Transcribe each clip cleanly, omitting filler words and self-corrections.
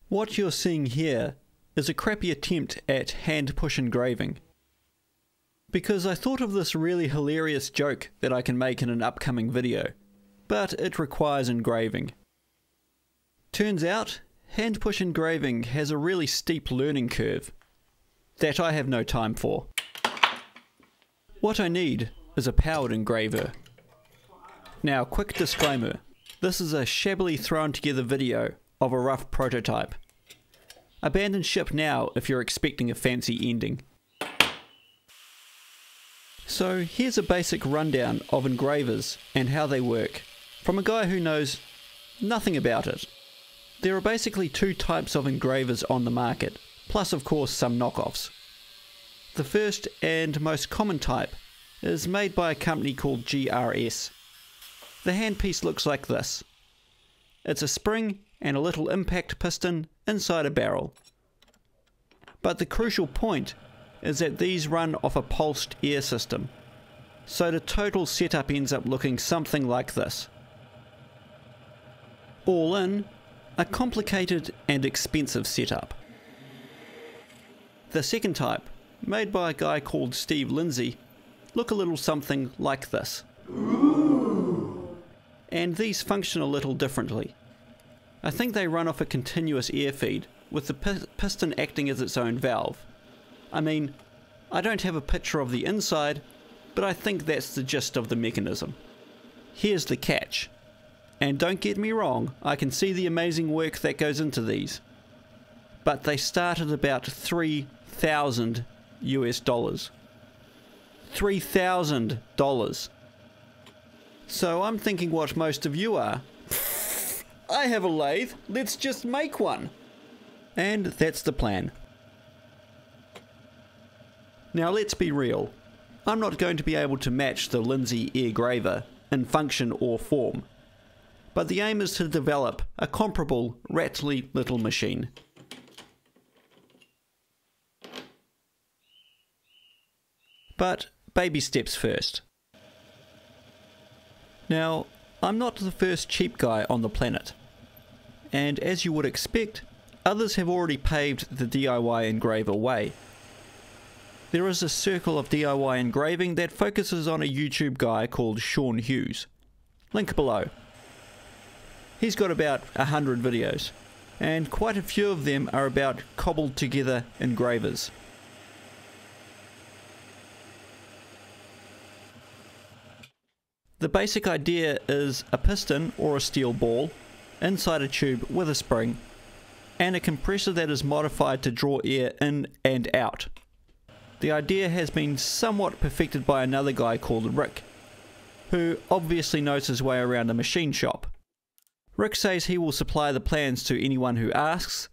What you're seeing here is a crappy attempt at hand push engraving. Because I thought of this really hilarious joke that I can make in an upcoming video, but it requires engraving. Turns out, hand push engraving has a really steep learning curve that I have no time for. What I need is a powered engraver. Now, quick disclaimer, this is a shabbily thrown together video of a rough prototype. Abandon ship now if you're expecting a fancy ending. So here's a basic rundown of engravers and how they work, from a guy who knows nothing about it. There are basically two types of engravers on the market, plus of course some knockoffs. The first and most common type is made by a company called GRS. The handpiece looks like this. It's a spring and a little impact piston inside a barrel. But the crucial point is that these run off a pulsed air system, so the total setup ends up looking something like this. All in, a complicated and expensive setup. The second type, made by a guy called Steve Lindsay, look a little something like this. And these function a little differently. I think they run off a continuous air feed, with the piston acting as its own valve. I mean, I don't have a picture of the inside, but I think that's the gist of the mechanism. Here's the catch. And don't get me wrong, I can see the amazing work that goes into these. But they start at about $3,000 US. $3,000. So I'm thinking what most of you are. I have a lathe, let's just make one. And that's the plan. Now let's be real. I'm not going to be able to match the Lindsay Engraver in function or form. But the aim is to develop a comparable, rattly little machine. But baby steps first. Now, I'm not the first cheap guy on the planet. And as you would expect, others have already paved the DIY engraver way. There is a circle of DIY engraving that focuses on a YouTube guy called Sean Hughes. Link below. He's got about 100 videos, and quite a few of them are about cobbled together engravers. The basic idea is a piston or a steel ball inside a tube with a spring and a compressor that is modified to draw air in and out. The idea has been somewhat perfected by another guy called Rick, who obviously knows his way around a machine shop. Rick says he will supply the plans to anyone who asks.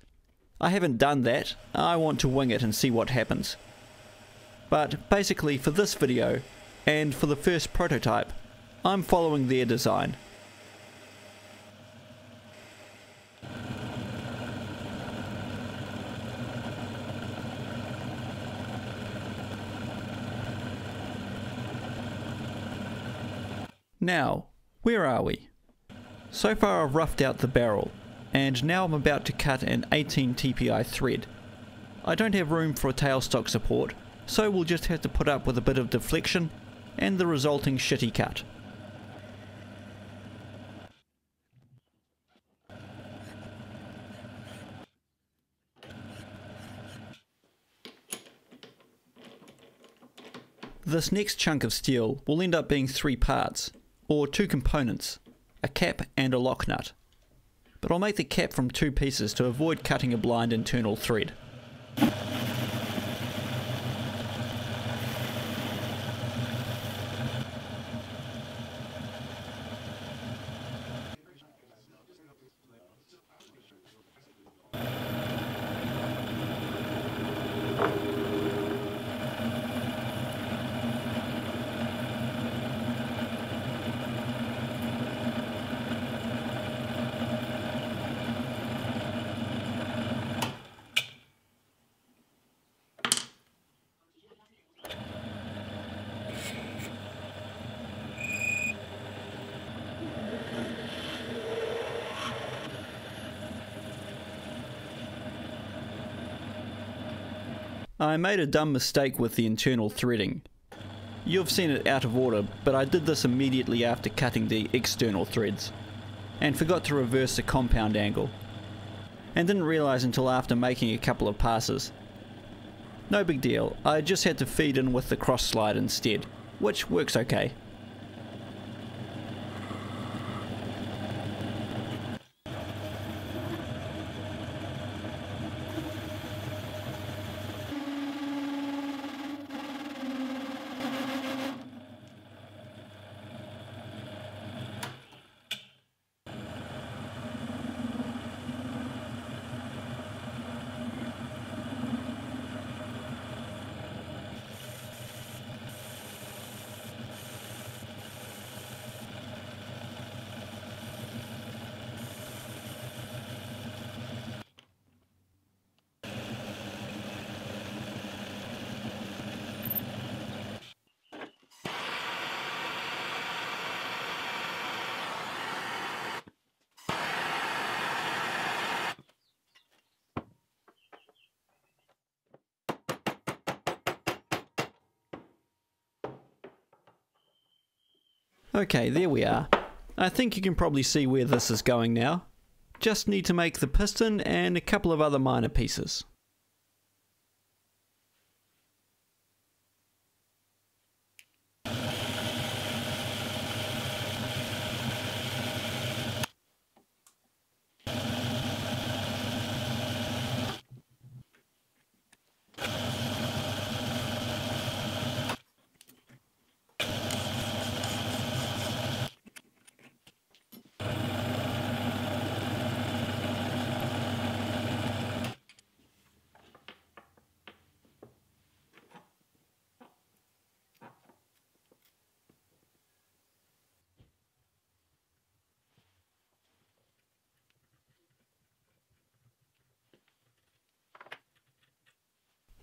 I haven't done that, I want to wing it and see what happens. But basically for this video, and for the first prototype, I'm following their design. Now, where are we? So far I've roughed out the barrel, and now I'm about to cut an 18 TPI thread. I don't have room for a tailstock support, so we'll just have to put up with a bit of deflection and the resulting shitty cut. This next chunk of steel will end up being 3 parts, or 2 components, a cap and a lock nut. But I'll make the cap from 2 pieces to avoid cutting a blind internal thread. I made a dumb mistake with the internal threading. You've seen it out of order, but I did this immediately after cutting the external threads, and forgot to reverse the compound angle, and didn't realise until after making a couple of passes. No big deal, I just had to feed in with the cross slide instead, which works okay. Okay, there we are. I think you can probably see where this is going now. Just need to make the piston and a couple of other minor pieces.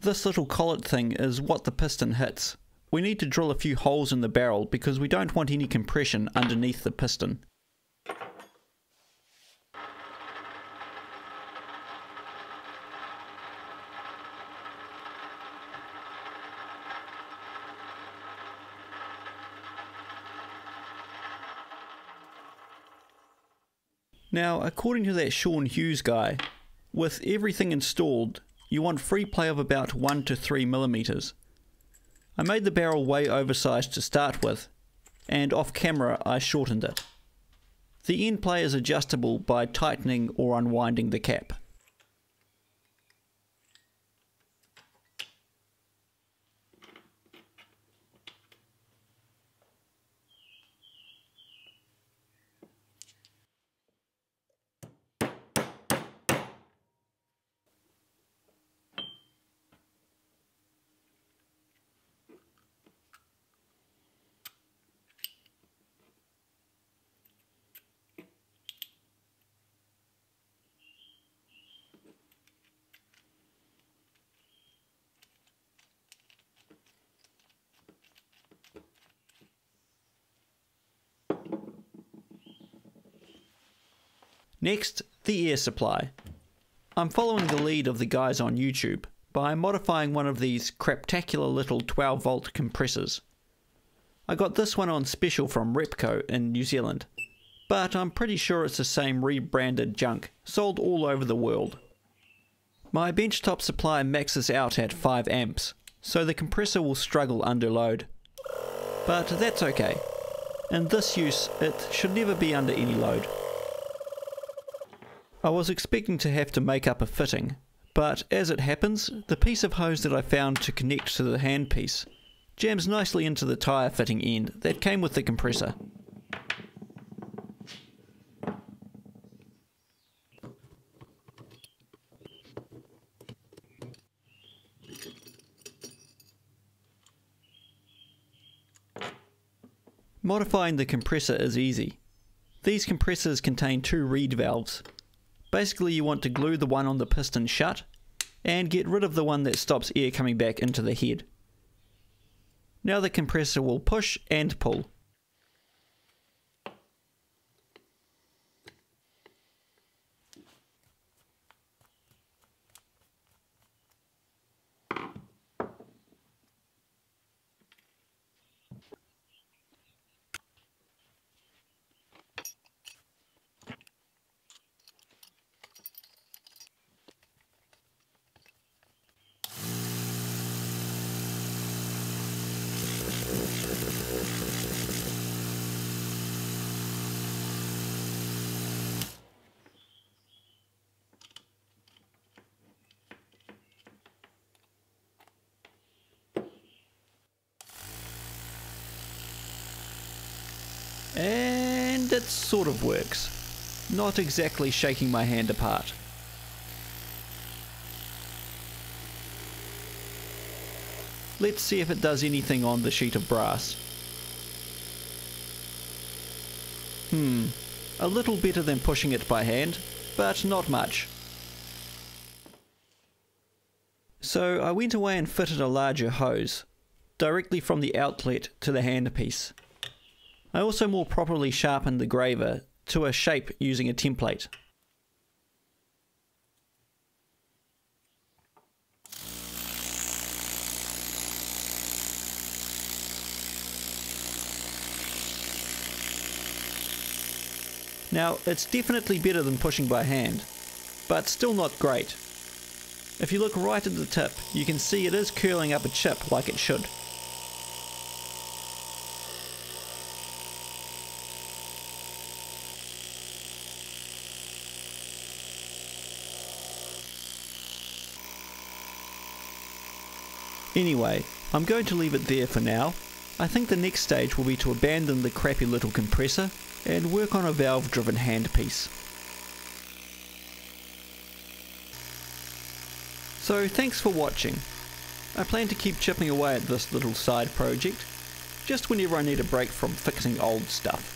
This little collet thing is what the piston hits. We need to drill a few holes in the barrel because we don't want any compression underneath the piston. Now, according to that Sean Hughes guy, with everything installed, you want free play of about 1 to 3 millimeters. I made the barrel way oversized to start with, and off camera I shortened it. The end play is adjustable by tightening or unwinding the cap. Next, the air supply. I'm following the lead of the guys on YouTube by modifying one of these craptacular little 12 volt compressors. I got this one on special from Repco in New Zealand, but I'm pretty sure it's the same rebranded junk sold all over the world. My benchtop supply maxes out at 5 amps, so the compressor will struggle under load. But that's okay. In this use, it should never be under any load. I was expecting to have to make up a fitting, but as it happens, the piece of hose that I found to connect to the handpiece jams nicely into the tyre fitting end that came with the compressor. Modifying the compressor is easy. These compressors contain 2 reed valves. Basically, you want to glue the one on the piston shut and get rid of the one that stops air coming back into the head. Now the compressor will push and pull. And it sort of works. Not exactly shaking my hand apart. Let's see if it does anything on the sheet of brass. A little better than pushing it by hand, but not much. So I went away and fitted a larger hose, directly from the outlet to the handpiece. I also more properly sharpened the graver to a shape using a template. Now, it's definitely better than pushing by hand, but still not great. If you look right at the tip, you can see it is curling up a chip like it should. Anyway, I'm going to leave it there for now. I think the next stage will be to abandon the crappy little compressor and work on a valve-driven handpiece. So thanks for watching. I plan to keep chipping away at this little side project, just whenever I need a break from fixing old stuff.